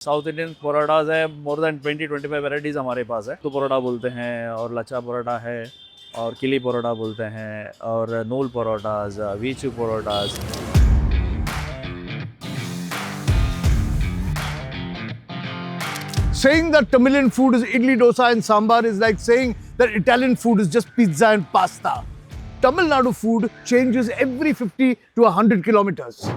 South Indian परोठाज है, more than 20-25 varieties हमारे पास है। तो परोठा बोलते हैं और लच्छा परोठा है और किली परोठा बोलते हैं और नूल परोठाज, वीचू परोठाज। Saying that Tamilian food is idli, dosa and sambar is like saying that Italian food is just pizza and pasta. Tamil Nadu food changes every 50 to 100 kilometers.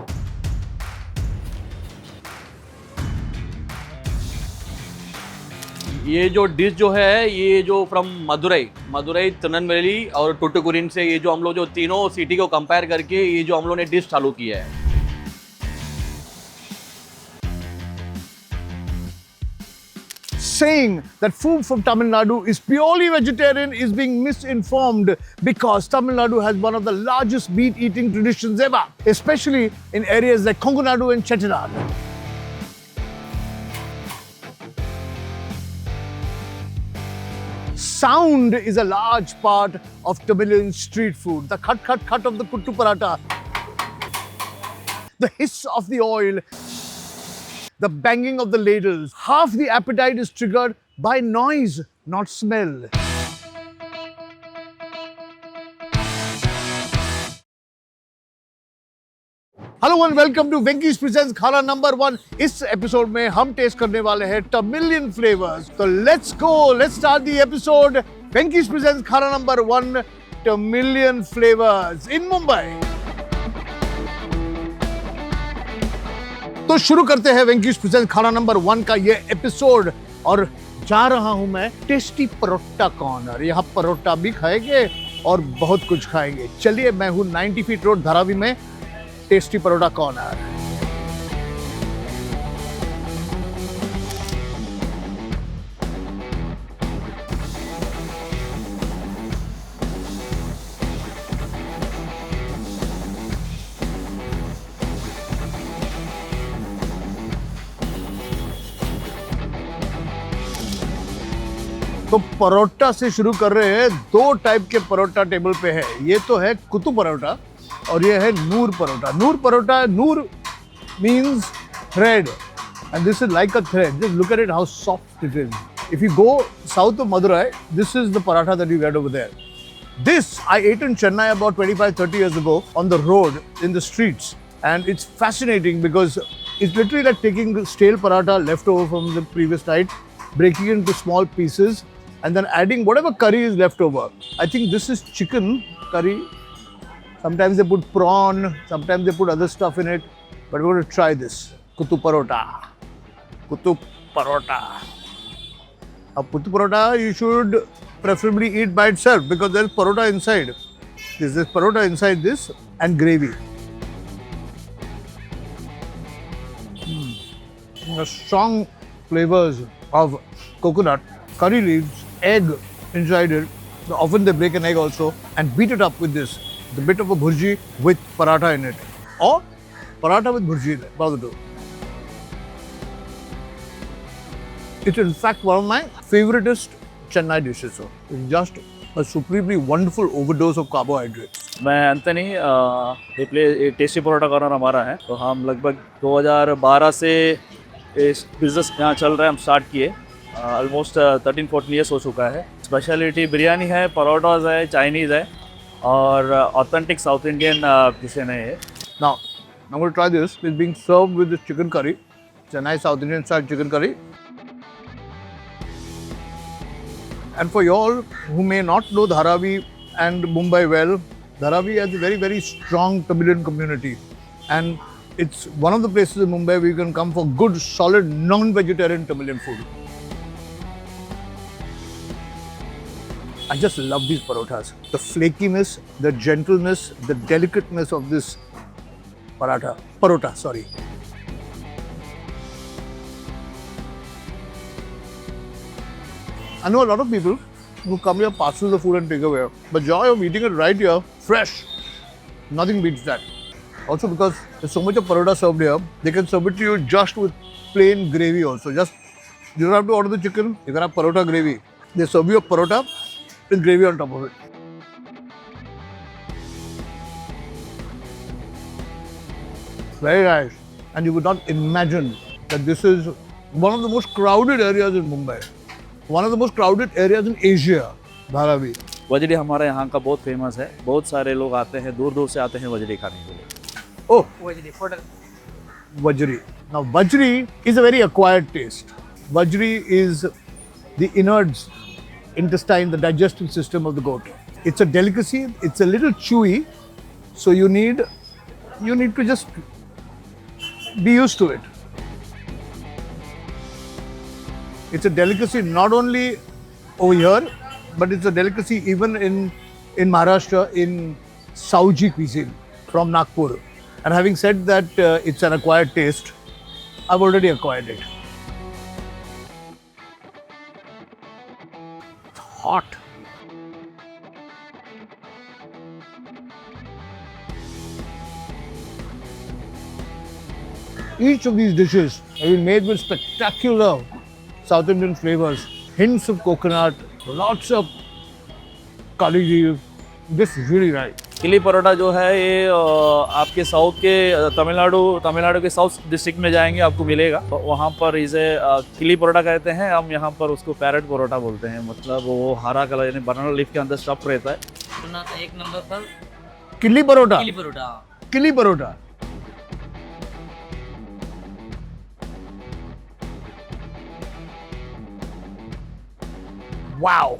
ये जो डिश जो है, ये जो फ्रॉम मदुरई तिरुनेलवेली और टुटुकुरिन से, ये जो हम लोग जो तीनों सिटी को कंपेयर करके ये जो हम लोग ने डिश चालू किया है। Saying that food from Tamil Nadu is purely vegetarian is being misinformed because Tamil Nadu has one of the largest meat eating traditions ever, especially in areas like Kongunadu and Chettinad. Sound is a large part of Tamilian street food. The cut of the kuttu paratha, the hiss of the oil, the banging of the ladles. Half the appetite is triggered by noise, not smell. Hello and welcome to Venky's presents Khana number 1। इस episode में हम taste करने वाले हैं Tamilian flavours. तो let's start the episode. Venky's presents Khana number 1 Tamilian flavours in Mumbai. तो शुरू करते हैं वेंकीज प्रेजेंट्स खाना नंबर 1 का ये एपिसोड। और जा रहा हूं मैं टेस्टी परोटा कॉर्नर। यहाँ परोटा भी खाएंगे और बहुत कुछ खाएंगे। चलिए, मैं हूं 90 फीट रोड धारावी में टेस्टी परोटा कॉर्नर। तो परोटा से शुरू कर रहे हैं। 2 टाइप के परोटा टेबल पे है। ये तो है कुतु परोटा और ये है नूर परोटा। नूर परोटा, नूर means thread and this is like a thread. Just look at it how soft it is. If you go south of Madurai, this is the paratha that you get over there. This I ate in Chennai about 25-30 years ago on the road in the streets, and it's fascinating because it's literally like taking stale paratha left over from the previous night, breaking it into small pieces and then adding whatever curry is left over. I think this is chicken curry. Sometimes they put prawn, sometimes they put other stuff in it. But we're going to try this. Kuttu parota. Kuttu parota. A kuttu parota you should preferably eat by itself because there's parota inside. There's this parota inside this and gravy. The strong flavors of coconut, curry leaves, egg inside it. So often they break an egg also and beat it up with this. The bit of a bhurji with paratha in it, or paratha with bhurji in it, one of the two. It's in fact one of my favoriteest Chennai dishes. So it's just a supremely wonderful overdose of carbohydrates. मैं Anthony, ये tasty parotta corner हमारा है। तो हम लगभग 2012 से इस business यहाँ चल रहा है। हम स्टार्ट किए ऑलमोस्ट 13-14 ईयर्स हो चुका है। स्पेशलिटी बिरयानी है, परोटाज है, चाइनीज़ है और ऑथेंटिक साउथ इंडियन डिशें है ये। Now, I'm going to try this. It's being served with this chicken curry. It's a nice South Indian style chicken curry. And for y'all who may not know Dharavi and Mumbai well, Dharavi has a very, very strong Tamilian community. And it's one of the places in Mumbai where you can come for good, solid, non-vegetarian Tamilian food. I just love these parotas. The flakiness, the gentleness, the delicateness of this parota, sorry. I know a lot of people who come here, parcel the food and take away. But joy of eating it right here, fresh, nothing beats that. Also because there's so much of parota served here, they can serve it to you just with plain gravy also. Just, you don't have to order the chicken, you can have parota gravy. They serve you a parota with gravy on top of it. Very nice. And you would not imagine that this is one of the most crowded areas in Mumbai, one of the most crowded areas in Asia, Dharavi. वजरी हमारे यहाँ का बहुत famous है, बहुत सारे लोग आते हैं, दूर दूर से आते हैं वजरी खाने के लिए। Oh, Wajri, photo. Vajri. Now, Vajri is a very acquired taste. Vajri is the innards, intestine, the digestive system of the goat. It's a delicacy. It's a little chewy, so you need to just be used to it. It's a delicacy not only over here, but it's a delicacy even in Maharashtra, in Sauji cuisine from Nagpur. And having said that, it's an acquired taste. I've already acquired it. It's hot. Each of these dishes have been made with spectacular South Indian flavors, hints of coconut, lots of kali leaf. This is really right. किली परोठा जो है ये आपके south के तमिलनाडु के south district में जाएंगे आपको मिलेगा, तो वहाँ पर इसे किली परोठा कहते हैं। हम यहाँ पर उसको पैरेट परोठा बोलते हैं, मतलब वो हरा कलर यानी बनाना लीफ के अंदर स्टफ रहता है। एक नंबर पर किली paratha. Chilli paratha. Kili paratha. Wow.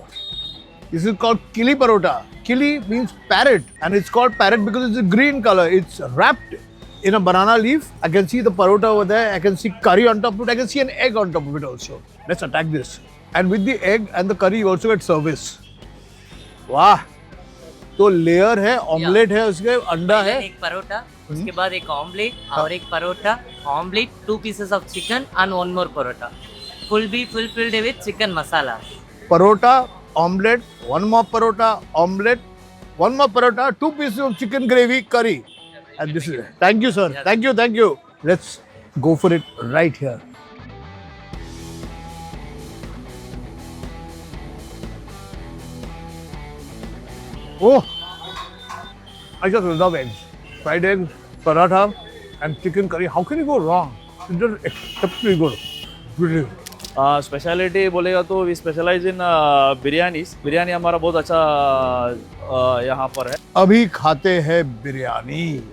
This is called kili parota. Kili means parrot, and it's called parrot because it's a green color. It's wrapped in a banana leaf. I can see the parota over there. I can see curry on top of it. I can see an egg on top of it also. Let's attack this. And with the egg and the curry, you also get service. वाह, तो layer है, omelette है, उसके अंडा है, एक परोठा, उसके बाद एक ऑमलेट और एक paratha, omelette, 2 pieces of chicken and 1 more parota. Full filled with chicken masala. Parota, omelette, 1 more parota, omelette, 1 more parota, 2 pieces of chicken gravy, curry. And this is it. Thank you, sir. Yes. Thank you, thank you. Let's go for it right here. Oh, I just love eggs. Fried eggs, paratha, and chicken curry. How can you go wrong? It's just exceptionally good. Brilliant. Speciality बोलेगा तो we specialise इन बिरयानी हमारा बहुत अच्छा यहाँ पर है। अभी खाते हैं बिरयानी,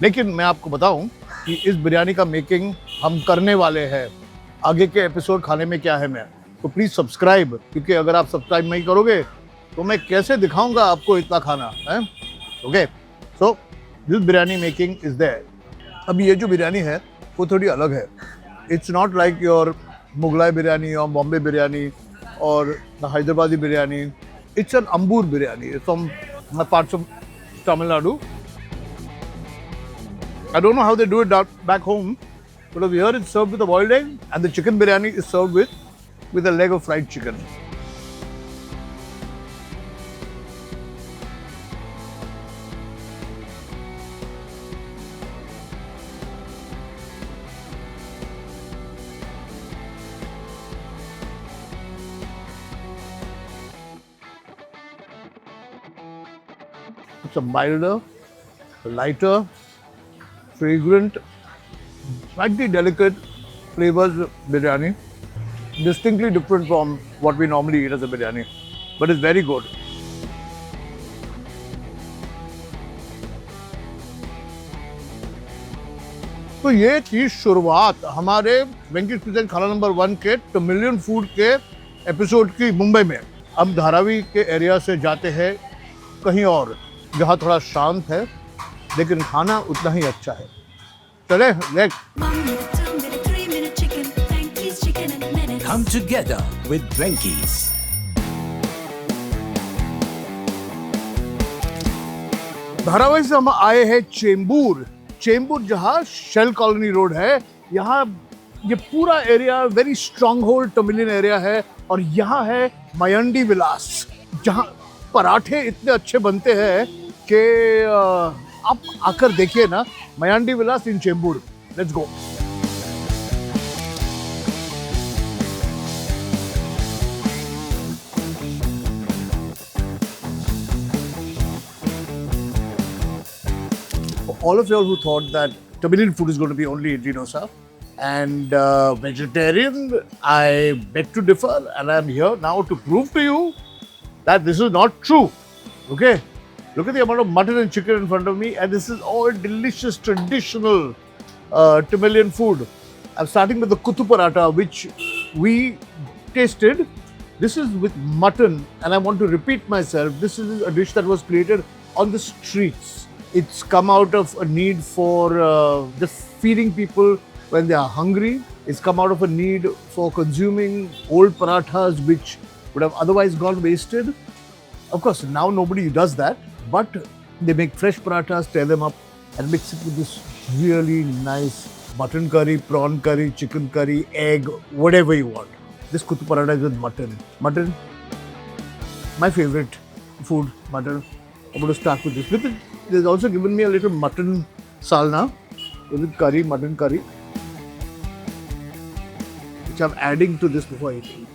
लेकिन मैं आपको बताऊं कि इस बिरयानी का मेकिंग हम करने वाले हैं। आगे के एपिसोड खाने में क्या है मैं, तो प्लीज सब्सक्राइब, क्योंकि अगर आप सब्सक्राइब नहीं करोगे तो मैं कैसे दिखाऊंगा आपको इतना खाना है। Okay, so this biryani making is there. अब ये जो बिरयानी है वो थोड़ी अलग है। It's not like your Mughlai biryani और बॉम्बे बिरयानी और the Hyderabadi biryani. It's an Ambur biryani from parts of Tamil Nadu. I don't know how they do it back home, but over here it's served with a boiled egg, and the chicken biryani is served with a leg of fried chicken. It's a milder, lighter, fragrant, slightly delicate flavors biryani. Distinctly different from what we normally eat as a biryani, but it's very good. तो ये थी शुरुआत हमारे Venky's kitchen खाना number 1 के टमिलियन food के episode की मुंबई में। अब धारावी के एरिया से जाते हैं कहीं और, जहाँ थोड़ा शांत है लेकिन खाना उतना ही अच्छा है। चले late 1 minute, 2 minute, 3 minute chicken, Frankie's chicken in a minute. Come together with Venky's. Dharavi से हम आए हैं चेंबूर। चेंबूर जहाँ शेल कॉलोनी रोड है, यहाँ ये पूरा area very strong hold Tamilian area है। और यहाँ है मयंडी विलास, जहाँ पराठे इतने अच्छे बनते हैं कि आप आकर देखिए ना, Mayandi Vilas in Chembur. Let's go. For all of y'all who thought that Tamilian food is going to be only idli dosa, and vegetarian, I beg to differ, and I'm here now to prove to you that this is not true. Okay? Look at the amount of mutton and chicken in front of me, and this is all delicious, traditional Tamilian food. I'm starting with the kutu paratha, which we tasted. This is with mutton, and I want to repeat myself. This is a dish that was created on the streets. It's come out of a need for just feeding people when they are hungry. It's come out of a need for consuming old parathas which would have otherwise gone wasted. Of course, now nobody does that, but they make fresh parathas, tear them up, and mix it with this really nice mutton curry, prawn curry, chicken curry, egg, whatever you want. This kutu paratha is with mutton. Mutton, my favorite food, mutton. I'm going to start with this. With it, there's also given me a little mutton salna with curry, mutton curry, which I'm adding to this before eating.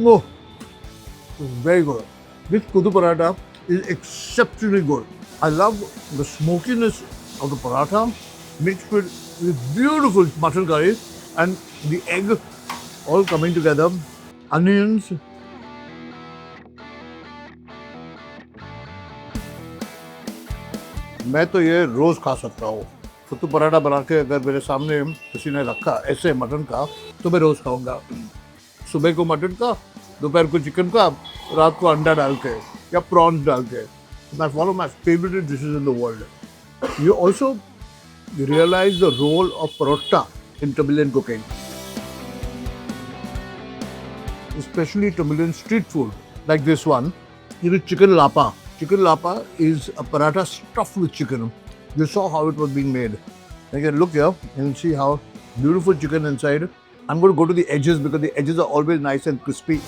Oh, very good. This kutu paratha is exceptionally good. I love the smokiness of the paratha mixed with beautiful mutton curry and the egg all coming together. Onions. मैं तो ये रोज खा सकता हूँ. कुत्तू पराठा बना के अगर मेरे सामने किसी ने रखा ऐसे मटन का तो मैं रोज खाऊंगा. सुबह को मटन का, दोपहर को चिकन का, रात को अंडा डाल के या प्रॉन्स डाल के. That's one of my favorite dishes in the world. You also realize the role of parotta in Tamilian cooking, especially Tamilian street food like this one. You know, chicken lapa. Chicken lapa is a paratha stuffed with chicken. You saw how it was being made. You can look here and see how beautiful chicken inside. I'm going to go to the edges because the edges are always nice and crispy.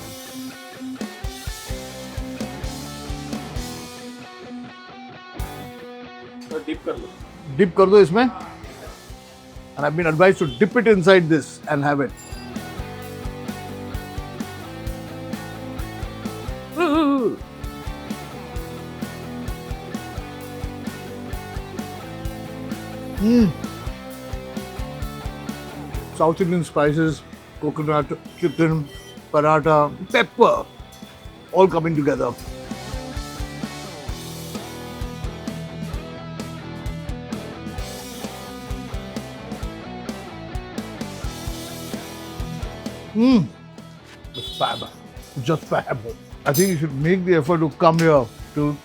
Dip कर दो इसमें. And I've been advised to dip it inside this and have it. South Indian spices, coconut, chicken, paratha, pepper, all coming together. It's fab. Just fab. I think you should make the effort to come here to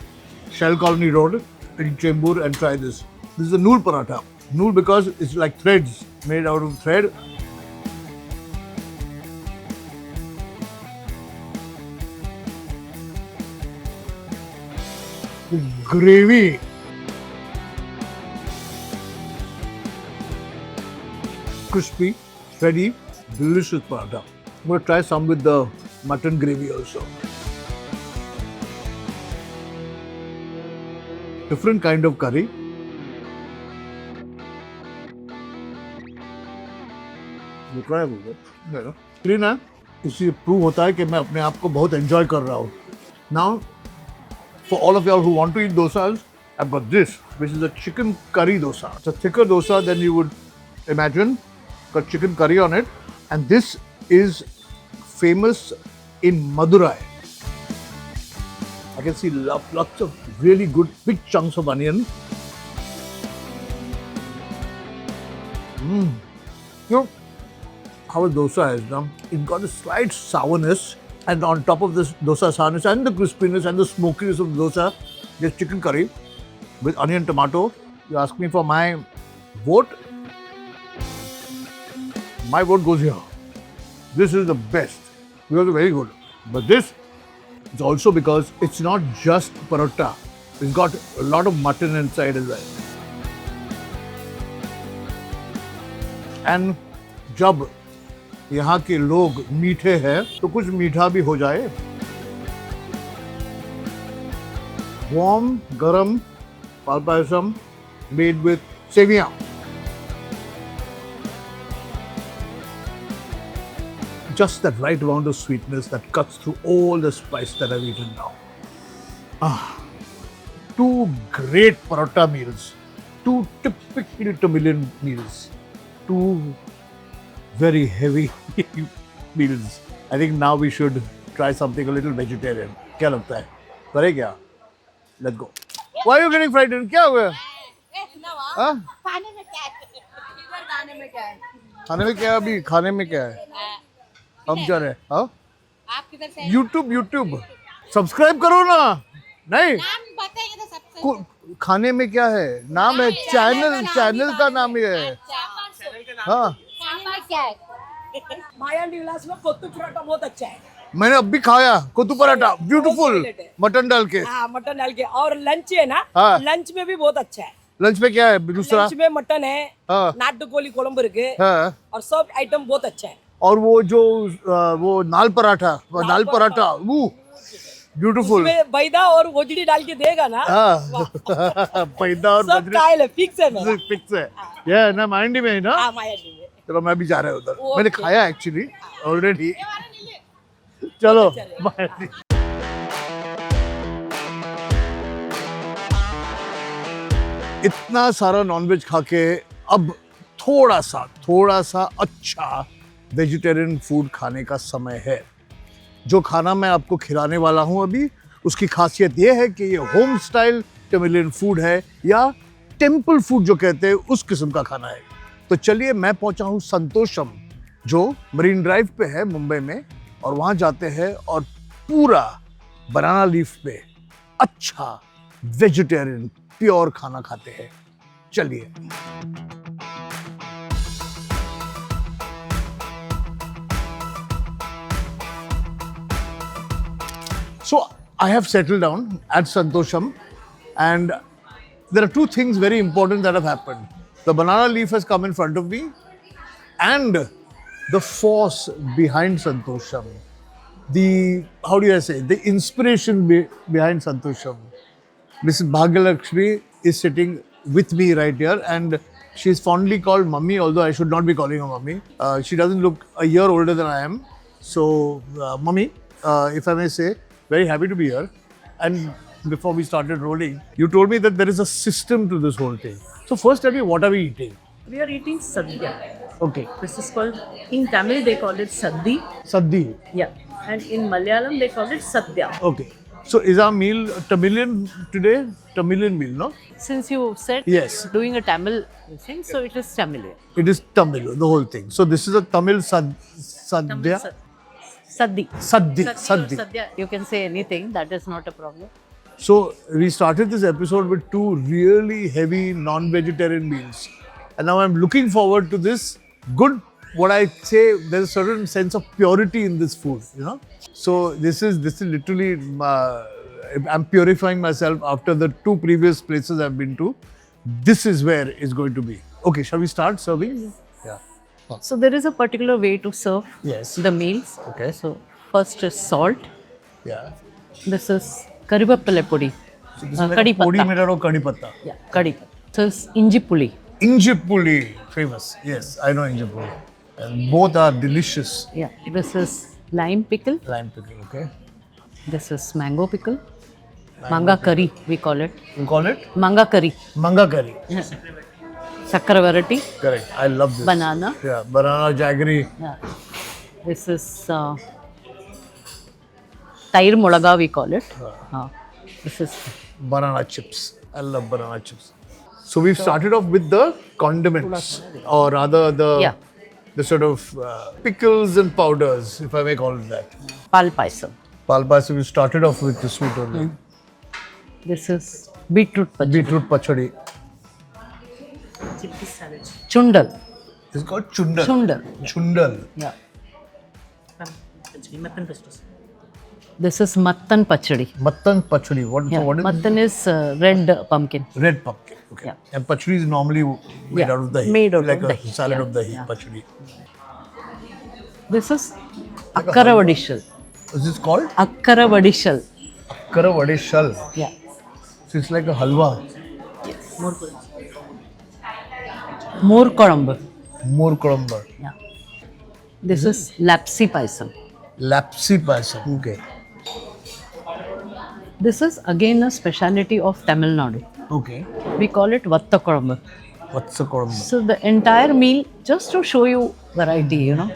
Shell Colony Road in Chembur and try this. This is a noor paratha. Noor because it's like threads, made out of thread. The gravy. Crispy, thready, delicious paratha. I'm going to try some with the mutton gravy also. Different kind of curry. You try it. Clean है. इससे prove होता है कि मैं अपने आप को बहुत enjoy कर रहा हूँ. Now, for all of y'all who want to eat dosas, I've got this, which is a chicken curry dosa. It's a thicker dosa than you would imagine. Got chicken curry on it, and this is famous in Madurai. I can see lots of really good big chunks of onion. You know how a dosa is now? It got a slight sourness, and on top of this dosa sourness and the crispiness and the smokiness of the dosa, there's chicken curry with onion tomato. You ask me for my vote? My vote goes here. This is the best. Because it's very good. But this is also because it's not just paratha. It's got a lot of mutton inside as well. And जब यहाँ के लोग मीठे हैं तो कुछ मीठा भी हो जाए. Warm, garam, palpayasam made with sevia. Just that right amount of sweetness that cuts through all the spice that I've eaten now. Two great paratha meals, two typically Tamilian meals, two very heavy meals. I think now we should try something a little vegetarian. क्या लगता है? करे क्या? Let's go. Why are you getting frightened? क्या हुआ? हाँ? खाने में क्या है? इधर खाने में क्या है? खाने में क्या है अभी? खाने में क्या है? हम जा रहे हैं. हाँ? आप किधर से? YouTube. सब्सक्राइब करो ना. नहीं. नाम बताइए तो सबसे. खाने में क्या है? नाम है चैनल का नाम ही है. हाँ. खाने में क्या है? माया विलास में कोत्तू पराठा बहुत अच्छा है. मैंने अभी खाया कोत्तू पराठा. ब्यूटीफुल. मटन डाल के. हाँ मटन डाल के. और लंच है ना. हाँ. लंच में भी बहुत अच्छा है. लंच में क्या है दूसरा? लंच में मटन है. हाँ. नाटुकोली कोलंबु இருக்கு. हाँ. और सब आइटम बहुत अच्छा है. और वो जो वो नाल पराठा ब्यूटीफुल. उसमें बैदा और गोजड़ी डाल के देगा ना. हाँ. पैदा और सब कायल है. फिक्स है मेरा. फिक्स है. ये ना मांडी में है ना. हाँ माया डी में. चलो मैं भी जा रहा हूँ उधर. ओके. मैंने खाया एक्चुअली ऑलरेडी. चलो मांडी. इतना सारा नॉनवेज खा के अब थोड़ा सा अच्छा वेजिटेरियन फूड खाने का समय है. जो खाना मैं आपको खिलाने वाला हूं अभी, उसकी खासियत ये है कि ये होम स्टाइल तमिलियन फूड है या टेम्पल फूड जो कहते हैं उस किस्म का खाना है. तो चलिए मैं पहुंचा हूं संतोषम जो मरीन ड्राइव पे है मुंबई में, और वहां जाते हैं और पूरा बनाना लीफ पे अच्छा वेजिटेरियन प्योर खाना खाते हैं. चलिए. So I have settled down at Santosham, and there are two things very important that have happened. The banana leaf has come in front of me, and the force behind Santosham, the inspiration behind Santosham. Mrs. Bhagyalakshmi is sitting with me right here, and she's fondly called mummy, although I should not be calling her mummy. She doesn't look a year older than I am. So, mummy, if I may say, very happy to be here. And before we started rolling, you told me that there is a system to this whole thing. So first tell me, what are we eating? We are eating sadhya. Okay. This is called, in Tamil they call it saddi. Saddi. Yeah. And in Malayalam they call it sadhya. Okay. So is our meal Tamilian today? Tamilian meal, no? Since you said Yes. doing a Tamil thing, so it is Tamil. It is Tamil, the whole thing. So this is a Tamil sadhya. Saddi. Saddi. Or sadhya. You can say anything, that is not a problem. So we started this episode with two really heavy non-vegetarian meals. And now I'm looking forward to this good, what I say, there's a certain sense of purity in this food, you know. So this is literally, I'm purifying myself after the two previous places I've been to. This is where it's going to be. Okay, shall we start serving? Yeah. So there is a particular way to serve Yes. the meals. Okay. So first is salt. Yeah. This is karivappalai podi. So this is like Kadi podi patta. made out of kadi patta. Yeah, kadi patta. This is inji puli. Injipuli, famous. Yes, I know Injipuli. And both are delicious. Yeah. This is lime pickle. Lime pickle, okay. This is mango pickle. Manga curry, we call it. You call it? Manga curry. Manga curry. Sakkara variety. Correct. I love this. Banana. Yeah, banana jaggery. Yeah. This is Tair Mulaga, we call it. This is Banana chips. I love banana chips. So we've started off with the condiments, or rather Yeah. the sort of pickles and powders, if I may call it that. pal paisam. Palpasa, we started off with the sweet only. This is beetroot pachadi. Beetroot pachadi. Chundal. It's called chundal. Chundal. Chundal. Yeah. This is mattan pachadi. Mattan pachadi. Yeah. So what is Mattan is red pumpkin. Red pumpkin. Okay. Yeah. And pachadi is normally made Yeah, out of dahi. made out of like dahi. a salad Yeah, of dahi. yeah. Pachadi. This is akkaravadishal. Is this called Akkaravadishal. karavadishal? Yeah. So it's like a halwa. More korambu. More korambar. Yeah. This is lapsi paisam. Lapsi paisam. Okay. This is again a speciality of Tamil Nadu. Okay. We call it Vattakurambu. What's the korma? So the entire meal, just to show you variety, you know.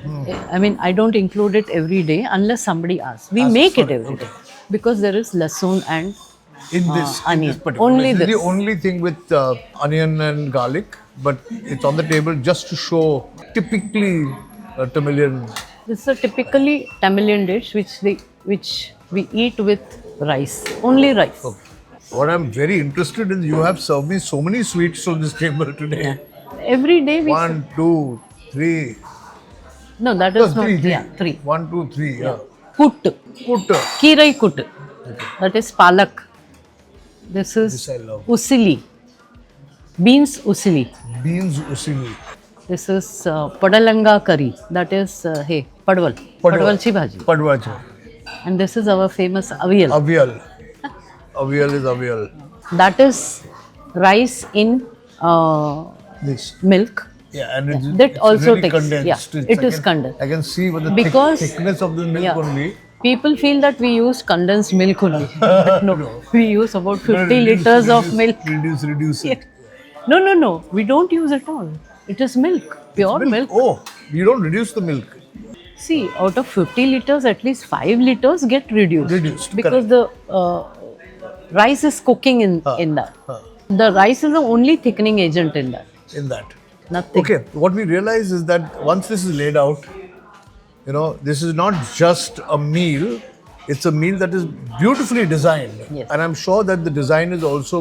I mean, I don't include it every day unless somebody asks. We make it every day because there is lasoon and In this onion. particular, Only this is this. the only thing with onion and garlic, but it's on the table just to show typically Tamilian. this is a typically Tamilian dish which we eat with rice. Only rice. What I'm very interested in, you have served me so many sweets on this table today. Every day we 1, 2, 3. no, that No, is not three. yeah, 3. 1, 2, 3. Yeah. Kut. Put. Kirai kut. That is palak. This is This I love. usili. Beans usili. Beans usili. This is padalanga curry. That is hey, padwal. Padwalchi bhaji. Padwacha. And this is our famous avial. Avial. Avial is avial. That is rice in This. milk. Yeah, and it's, That it's also really takes- condensed. yeah, It's- it I is can- condensed. I can see what the Because- thickness of the milk yeah. only. People feel that we use condensed milk only. But no, we use about 50 liters of milk. Reduce it. No. We don't use at all. It is milk, pure milk. Oh, you don't reduce the milk. See, out of 50 liters, at least 5 liters get reduced. Reduced, Because the rice is cooking in that. The rice is the only thickening agent in that. In that. Nothing. Okay, what we realize is that once this is laid out, you know, this is not just a meal, it's a meal that is beautifully designed. Yes. And I'm sure that the design is also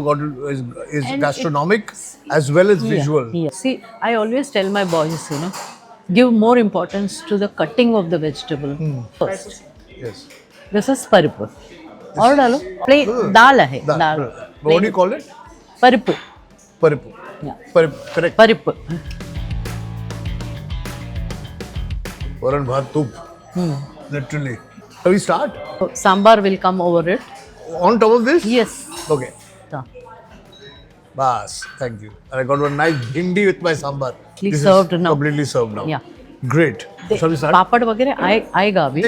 is And gastronomic as well as visual. Yeah. See, I always tell my boys, you know, give more importance to the cutting of the vegetable first. Yes. This is paripu. और डालो plain दाल है दाल. What do you call it? Paripu. Paripu. Yeah. Paripu, correct. Paripu. Varan bhat tup. Literally. Shall we start? So, sambar will come over it. On top of this? Yes. Okay. So, Bas, thank you. And I got one nice bhindi with my sambar. Completely This is served now. Completely served now. Yeah. Great. Shall we start? पापड़ वगैरह आएगा अभी.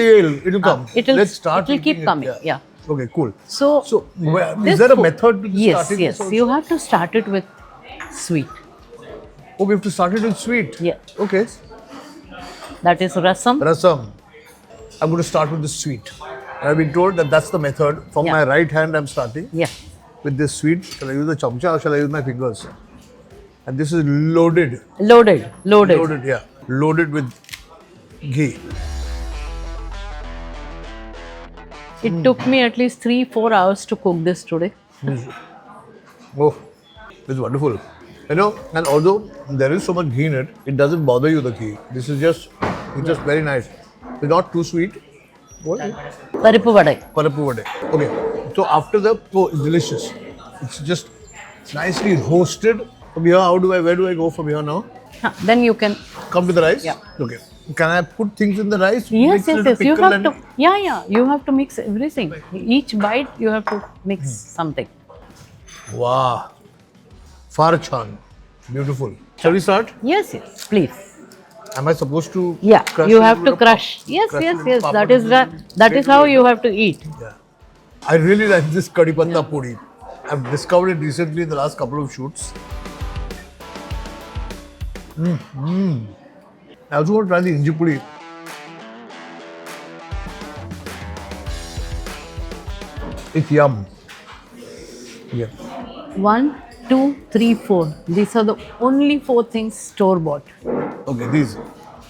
It'll come. Let's start. It will keep eating it. coming. Yeah. Okay, cool. So, So, is this there a food- method to Yes, starting yes. this also? You have to start it with sweet. Oh, we have to start it with sweet. Yeah. Okay. That is rasam. Rasam. I'm going to start with the sweet. I've been told that that's the method. From Yeah. my right hand, I'm starting Yeah. with this sweet. Shall I use the chamcha or shall I use my fingers? And this is loaded. Loaded. Loaded, yeah. Loaded with ghee. It took me at least 3-4 hours to cook this today. Oh, it's wonderful. You know, and although there is so much ghee in it, it doesn't bother you, the ghee. This is just, it's just very nice. It's not too sweet. What? Paripu vadai. Parapu vade. Okay, so after the, oh, it's delicious. It's just nicely roasted. From here, where do I go from here now? Then you can. Come to the rice? Yeah. Okay. Can I put things in the rice? Yes, Mix little yes. You pickle have to. Yeah. You have to mix everything. Each bite you have to mix something. Wow. Farchan. Beautiful. Shall we start? Yes. Please. Am I supposed to? Yeah. crush You it have with to a crush. pap- Yes. crush it with That papad is that is how you have to eat. Yeah. I really like this Kadi Patta Puri. I've discovered it recently in the last couple of shoots. I also want to try the Inji Puri. It's yum. Yeah. 1, 2, 3, 4. These are the only 4 things store bought. Okay, these.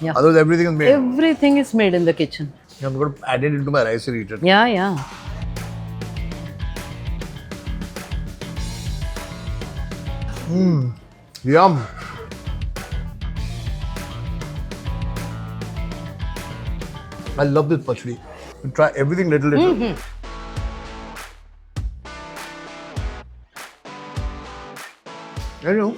Yeah. Otherwise, everything is made. Everything is made in the kitchen. I'm going to add it into my rice and eat it. Yeah. Yum. I love this pachdi. You try everything little. You know,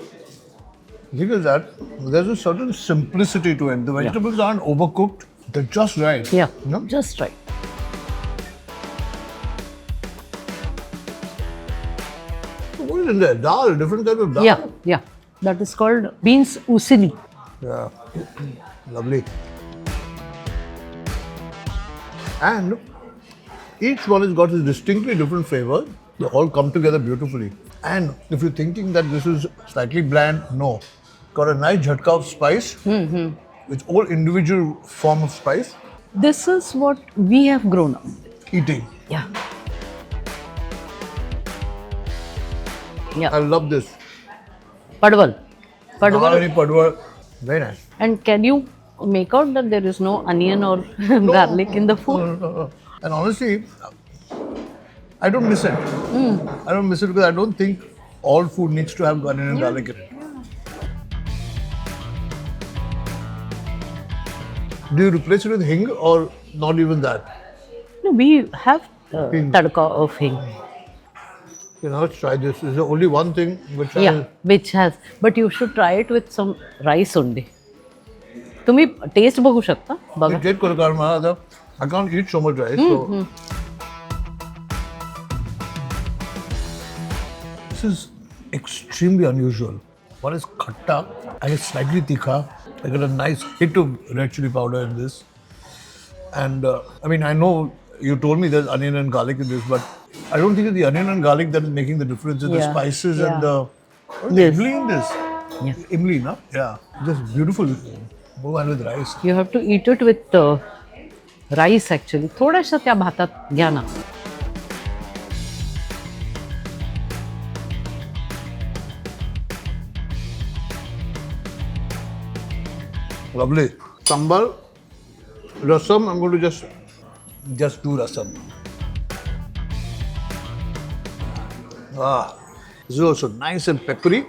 the thing is that there's a certain simplicity to it. The vegetables aren't overcooked. They're just right. Yeah. No? Just right. What is in there? Dal, different kind of dal. Yeah. That is called beans usili. Yeah. Lovely. And Each one has got a distinctly different flavor. They all come together beautifully. And if you're thinking that this is slightly bland, no. Got a nice jhatka of spice. It's all individual form of spice. This is what we have grown up. Eating. Yeah. I love this. Padwal. Padwal. Nahari padwar. Very nice. And can you make out that there is no onion or garlic in the food? And honestly, I don't miss it. I don't miss it because I don't think all food needs to have onion and garlic in it. Do you replace it with hing or not even that? No, we have Hing. tadka of hing. You know, let's try this. This is the only one thing which Yeah, which has. But you should try it with some rice only. तुम्ही test बघू शकता I बघा. did Kurakarma. I can't eat so much rice. So. This is extremely unusual. One is khatta and it's slightly tikha. I got a nice hit of red chili powder in this. And I mean, I know you told me there's onion and garlic in this, but I don't think it's the onion and garlic that is making the difference. It's the Yeah, spices yeah. and the Yes. imli in this. Yeah. Imli, no? Yeah. Just beautiful. Go on with rice. You have to eat it with rice actually. थोड्याशा त्या भातात घ्या ना. Lovely. Sambal, rasam, I'm going to just do rasam. This is also nice and peppery.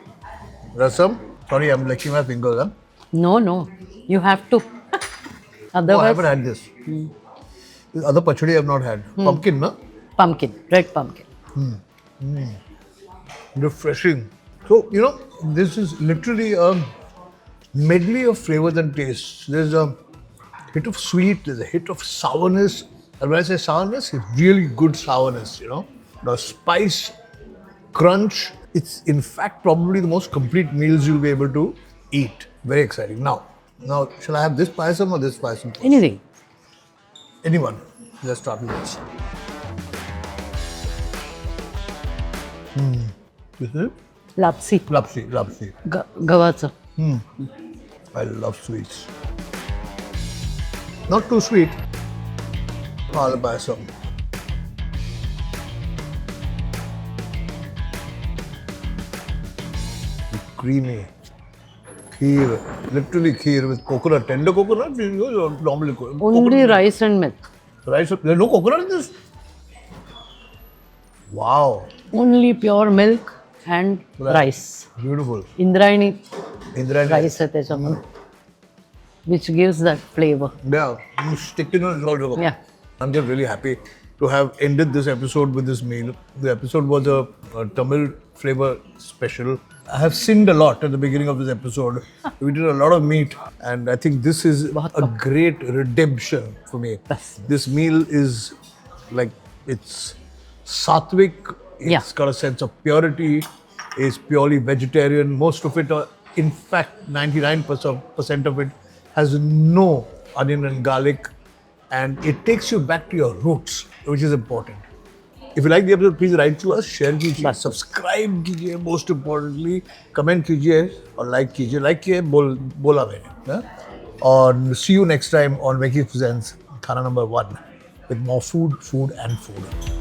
Rasam. Sorry, I'm licking my fingers. Huh? No, you have to. Oh, I Otherwise, haven't had this. This other pachadi I have not had. Pumpkin, no? pumpkin, red pumpkin. Refreshing. So, you know, this is literally a medley of flavors and tastes. There's a hit of sweet, there's a hit of sourness. And when I say sourness, it's really good sourness, you know. The spice, crunch. It's in fact probably the most complete meals you'll be able to eat. Very exciting. Now, shall I have this payasam or this payasam? Anything. Anyone. Let's start with this. This is Lapsi. lapsi. गव्हाचं. I love sweets. Not too sweet. I'll buy some. Creamy. Kheer. Literally kheer with coconut. Tender coconut? Normally coconut. Only rice and milk. Rice. There's no coconut in this? Wow. Only pure milk and rice. Beautiful. Indrayani Indrayani. rice आहे त्याच्यामध्ये. Which gives that flavor. Yeah. Stickiness is also. Yeah. I'm just really happy to have ended this episode with this meal. The episode was a Tamil flavor special. I have sinned a lot at the beginning of this episode. We did a lot of meat, and I think this is a great redemption for me. Yes. This meal is like, it's sattvic, it's Yeah. got a sense of purity, it's purely vegetarian. Most of it, in fact, 99% of it has no onion and garlic, and it takes you back to your roots, which is important. If you like the episode, please write to us, share कीजिए, subscribe कीजिए, most importantly, comment कीजिए और like कीजिए. Like किए बोला मैंने. And see you next time on Venky Presents Khana number 1 with more food and food.